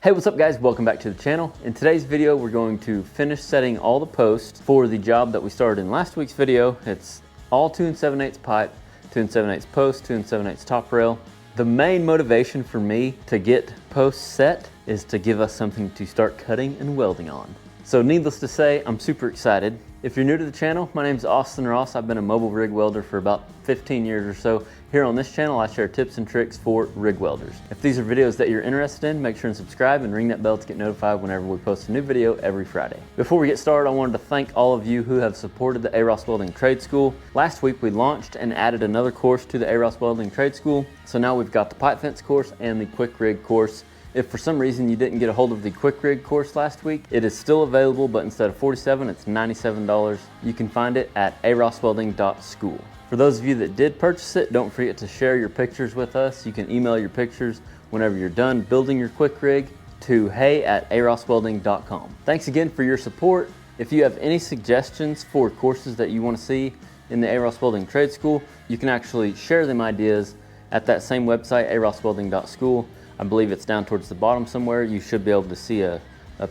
Hey, what's up guys? Welcome back to the channel. In today's video, we're going to finish setting all the posts for the job that we started in last week's video. It's all 2 7/8 pipe, 2 7/8 post, 2 7/8 top rail. The main motivation for me to get posts set is to give us something to start cutting and welding on. So needless to say, I'm super excited. If you're new to the channel, my name is Austin Ross. I've been a mobile rig welder for about 15 years or so. Here on this channel, I share tips and tricks for rig welders. If these are videos that you're interested in, make sure and subscribe and ring that bell to get notified whenever we post a new video every Friday. Before we get started, I wanted to thank all of you who have supported the arosswelding trade school. Last week, we launched and added another course to the arosswelding trade school. So now we've got the pipe fence course and the quick rig course. If for some reason you didn't get a hold of the quick rig course last week, it is still available, but instead of $47, it's $97. You can find it at arosswelding.school. For those of you that did purchase it, don't forget to share your pictures with us. You can email your pictures whenever you're done building your quick rig to hey@arosswelding.com. Thanks again for your support. If you have any suggestions for courses that you want to see in the arosswelding trade school, you can actually share them ideas at that same website, arosswelding.school. I believe it's down towards the bottom somewhere. You should be able to see a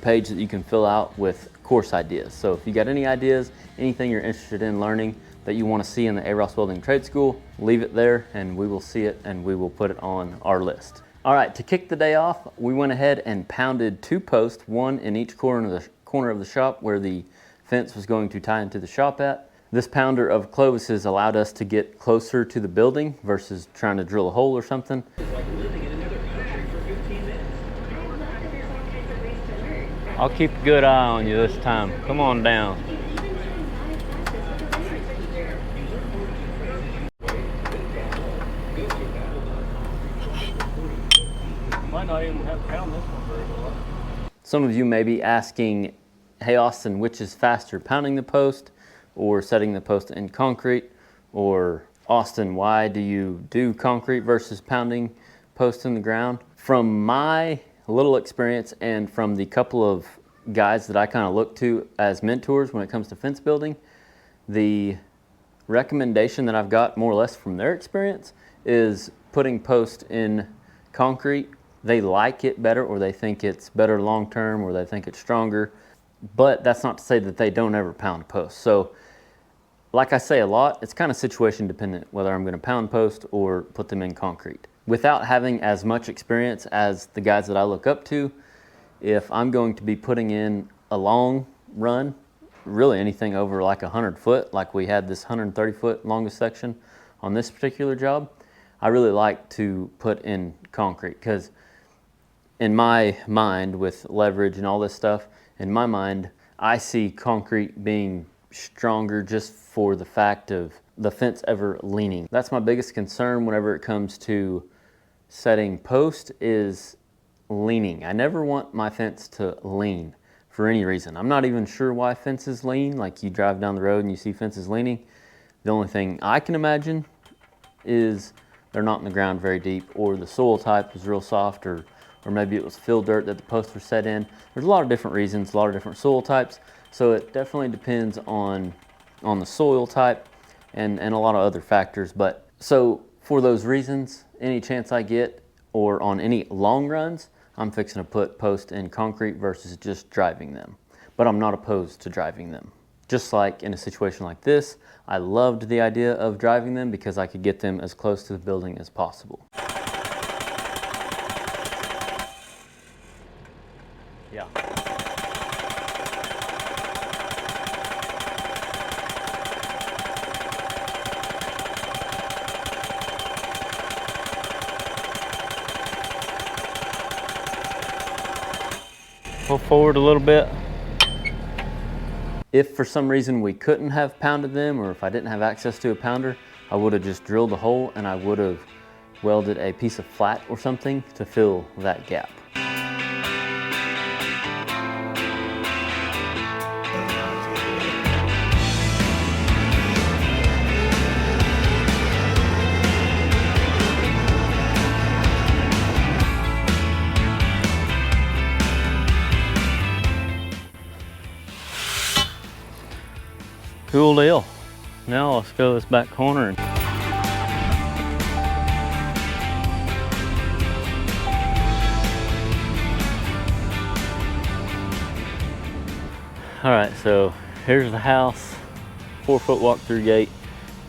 page that you can fill out with course ideas. So if you got any ideas, anything you're interested in learning that you want to see in the arosswelding trade school, leave it there and we will see it and we will put it on our list. All right, to kick the day off, we went ahead and pounded 2 posts, one in each corner of the shop where the fence was going to tie into the shop at. This pounder of Clovis's allowed us to get closer to the building versus trying to drill a hole or something. I'll keep a good eye on you this time. Come on down. Might not even have to pound this one very well. Some of you may be asking, hey Austin, which is faster, pounding the post or setting the post in concrete? Or Austin, why do you do concrete versus pounding post in the ground? From my little experience and from the couple of guys that I kind of look to as mentors when it comes to fence building, the recommendation that I've got more or less from their experience is putting post in concrete. They like it better, or they think it's better long term, or they think it's stronger, but that's not to say that they don't ever pound post. So like I say a lot, it's kind of situation dependent whether I'm going to pound post or put them in concrete. Without having as much experience as the guys that I look up to, if I'm going to be putting in a long run, really anything over like 100 foot, like we had this 130 foot longest section on this particular job, I really like to put in concrete because in my mind, with leverage and all this stuff, in my mind, I see concrete being stronger just for the fact of the fence ever leaning. That's my biggest concern whenever it comes to setting post is leaning. I never want my fence to lean for any reason. I'm not even sure why fences lean. Like you drive down the road and you see fences leaning. The only thing I can imagine is they're not in the ground very deep, or the soil type is real soft, or maybe it was fill dirt that the posts were set in. There's a lot of different reasons, a lot of different soil types. So it definitely depends on the soil type and a lot of other factors. But so for those reasons, any chance I get, or on any long runs, I'm fixing to put post in concrete versus just driving them. But I'm not opposed to driving them. Just like in a situation like this, I loved the idea of driving them because I could get them as close to the building as possible. Yeah. Pull forward a little bit. If for some reason we couldn't have pounded them, or if I didn't have access to a pounder, I would have just drilled a hole and I would have welded a piece of flat or something to fill that gap. Cool deal. Now let's go this back corner and All right, so here's the house. 4-foot walk-through gate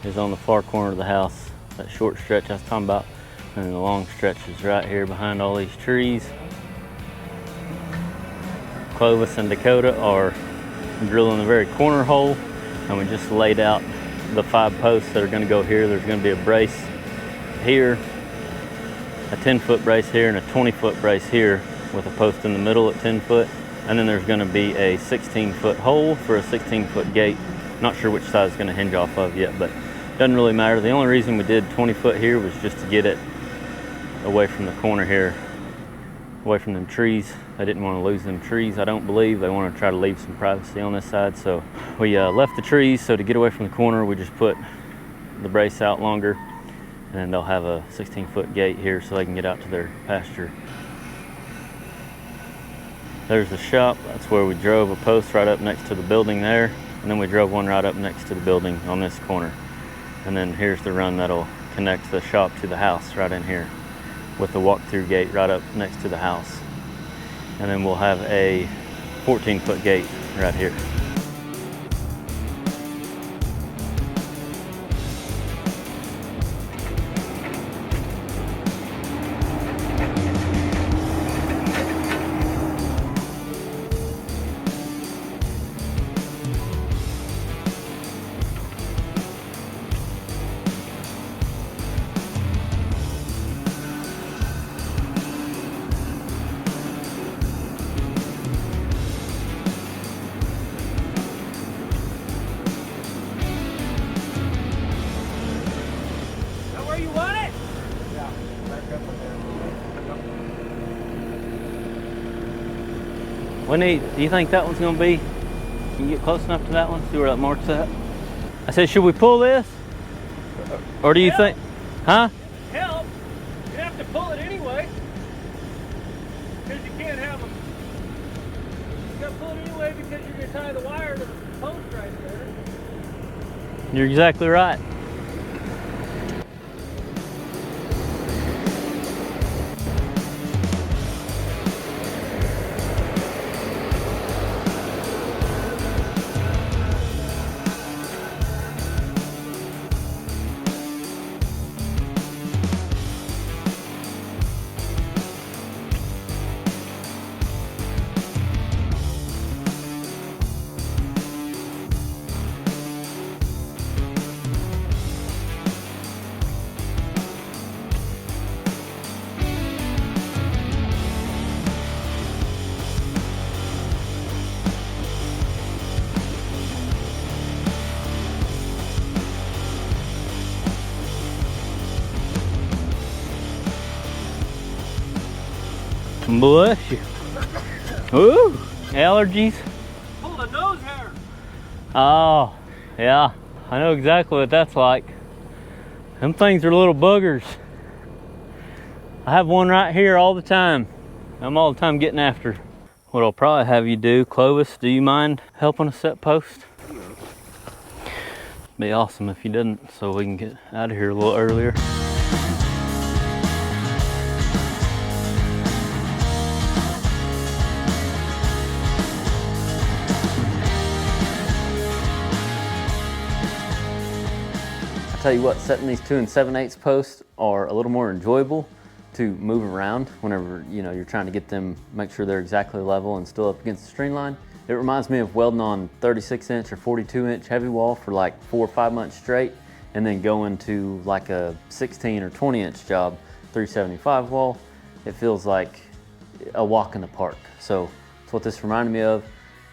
is on the far corner of the house. That short stretch I was talking about. And then the long stretch is right here behind all these trees. Clovis and Dakota are drilling the very corner hole, and we just laid out the 5 posts that are going to go here. There's going to be a brace here, a 10-foot brace here, and a 20-foot brace here with a post in the middle at 10 foot. And then there's going to be a 16-foot hole for a 16-foot gate. Not sure which side it's going to hinge off of yet, but doesn't really matter. The only reason we did 20 foot here was just to get it away from the corner here, away from them trees. They didn't want to lose them trees, I don't believe. They want to try to leave some privacy on this side. So we left the trees, so to get away from the corner, we just put the brace out longer, and they'll have a 16-foot gate here so they can get out to their pasture. There's the shop. That's where we drove a post right up next to the building there, and then we drove one right up next to the building on this corner. And then here's the run that'll connect the shop to the house right in here, with the walk-through gate right up next to the house. And then we'll have a 14-foot gate right here. When do you think that one's gonna be? Can you get close enough to that one? See where that mark's at? I said, should we pull this? Or do you think? Huh? Help! You have to pull it anyway. Because you can't have them. You gotta pull it anyway because you're gonna tie the wire to the post right there. You're exactly right. Bless you. Ooh, allergies. Pull the nose hair. Oh, yeah. I know exactly what that's like. Them things are little boogers. I have one right here all the time. I'm all the time getting after. What I'll probably have you do, Clovis, do you mind helping us set post? Be awesome if you didn't, so we can get out of here a little earlier. I tell you what, setting these 2 7/8 posts are a little more enjoyable to move around whenever you're trying to get them, make sure they're exactly level and still up against the string line. It reminds me of welding on 36-inch or 42-inch heavy wall for like 4 or 5 months straight, and then going to like a 16 or 20-inch job, 375 wall. It feels like a walk in the park. So that's what this reminded me of.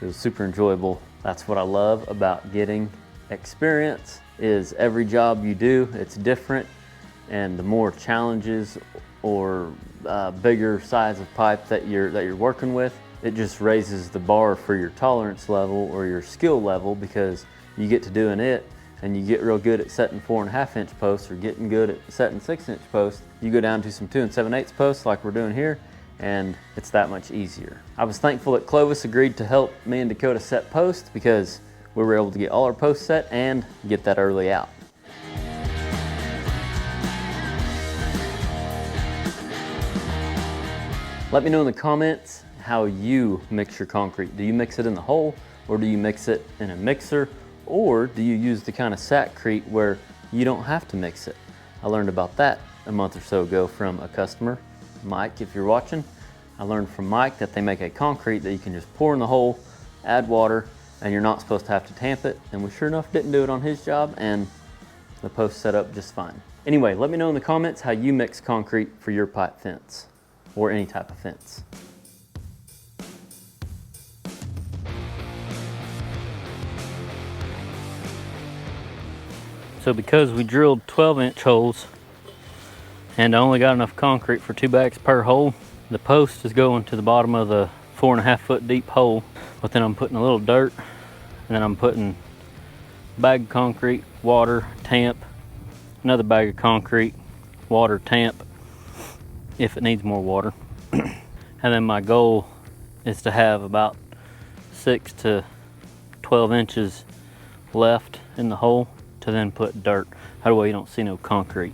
It was super enjoyable. That's what I love about getting experience, is every job you do, it's different, and the more challenges or bigger size of pipe that you're working with, it just raises the bar for your tolerance level or your skill level, because you get to doing it and you get real good at setting 4.5-inch posts or getting good at setting 6-inch posts. You go down to some 2 7/8 posts like we're doing here, and it's that much easier. I was thankful that Clovis agreed to help me and Dakota set posts, because we were able to get all our posts set and get that early out. Let me know in the comments how you mix your concrete. Do you mix it in the hole, or do you mix it in a mixer, or do you use the kind of Sackcrete where you don't have to mix it? I learned about that a month or so ago from a customer, Mike, if you're watching. I learned from Mike that they make a concrete that you can just pour in the hole, add water, and you're not supposed to have to tamp it. And we sure enough didn't do it on his job, and the post set up just fine. Anyway, let me know in the comments how you mix concrete for your pipe fence, or any type of fence. So because we drilled 12-inch holes and I only got enough concrete for 2 bags per hole, the post is going to the bottom of the 4.5 foot deep hole. But then I'm putting a little dirt, and then I'm putting a bag of concrete, water, tamp, another bag of concrete, water, tamp, if it needs more water. And then my goal is to have about 6 to 12 inches left in the hole to then put dirt. That way you don't see no concrete.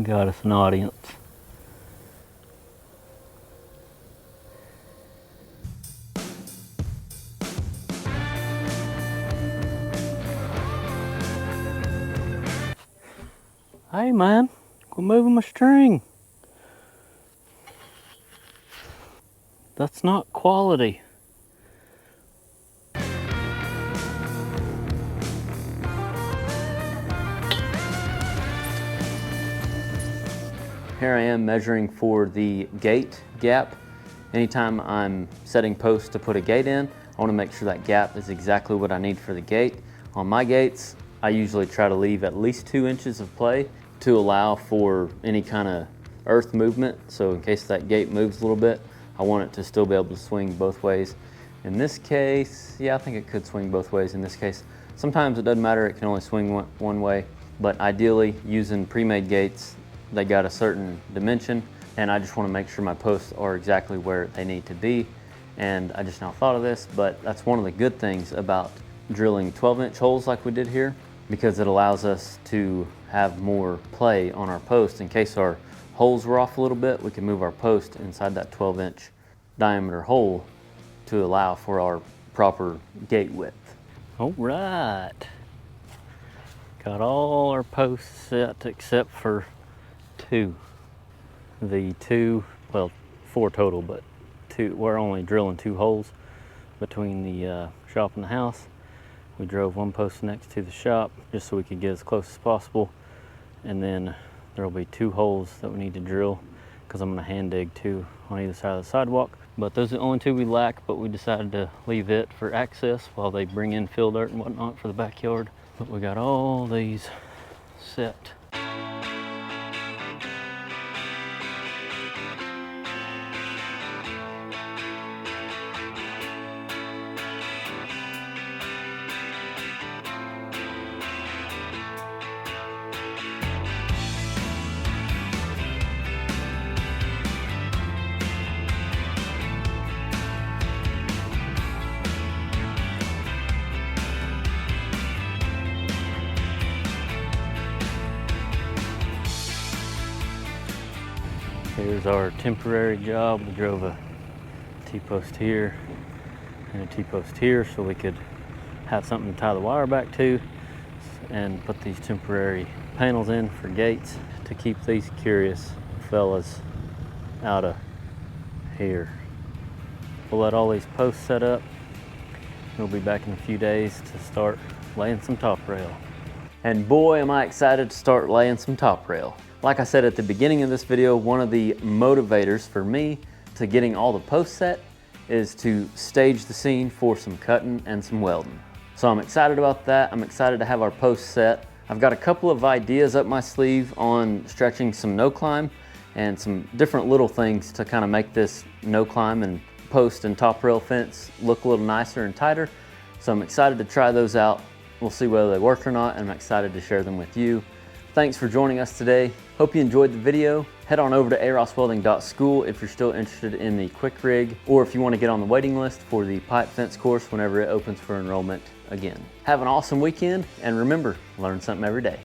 Got us an audience. Hey man, quit moving my string. That's not quality. Here I am measuring for the gate gap. Anytime I'm setting posts to put a gate in, I want to make sure that gap is exactly what I need for the gate. On my gates, I usually try to leave at least 2 inches of play to allow for any kind of earth movement. So in case that gate moves a little bit, I want it to still be able to swing both ways. In this case, yeah, I think it could swing both ways in this case. Sometimes it doesn't matter, it can only swing one way, but ideally using pre-made gates, they got a certain dimension, and I just want to make sure my posts are exactly where they need to be. And I just now thought of this, but that's one of the good things about drilling 12-inch holes like we did here, because it allows us to have more play on our post. In case our holes were off a little bit, we can move our post inside that 12-inch diameter hole to allow for our proper gate width. All right, got all our posts set except for 2. The 2, well, 4 total, but 2, we're only drilling 2 holes between the shop and the house. We drove 1 post next to the shop just so we could get as close as possible, and then there will be 2 holes that we need to drill because I'm going to hand dig 2 on either side of the sidewalk. But those are the only 2 we lack, but we decided to leave it for access while they bring in fill dirt and whatnot for the backyard. But we got all these set. Here's our temporary job. We drove a T-post here and a T-post here so we could have something to tie the wire back to and put these temporary panels in for gates to keep these curious fellas out of here. We'll let all these posts set up. We'll be back in a few days to start laying some top rail. And boy, am I excited to start laying some top rail. Like I said at the beginning of this video, one of the motivators for me to getting all the posts set is to stage the scene for some cutting and some welding. So I'm excited about that. I'm excited to have our posts set. I've got a couple of ideas up my sleeve on stretching some no climb and some different little things to kind of make this no climb and post and top rail fence look a little nicer and tighter. So I'm excited to try those out We'll see whether they work or not, and I'm excited to share them with you. Thanks for joining us today. Hope you enjoyed the video. Head on over to arosswelding.school if you're still interested in the quick rig, or if you want to get on the waiting list for the pipe fence course whenever it opens for enrollment again. Have an awesome weekend, and remember, learn something every day.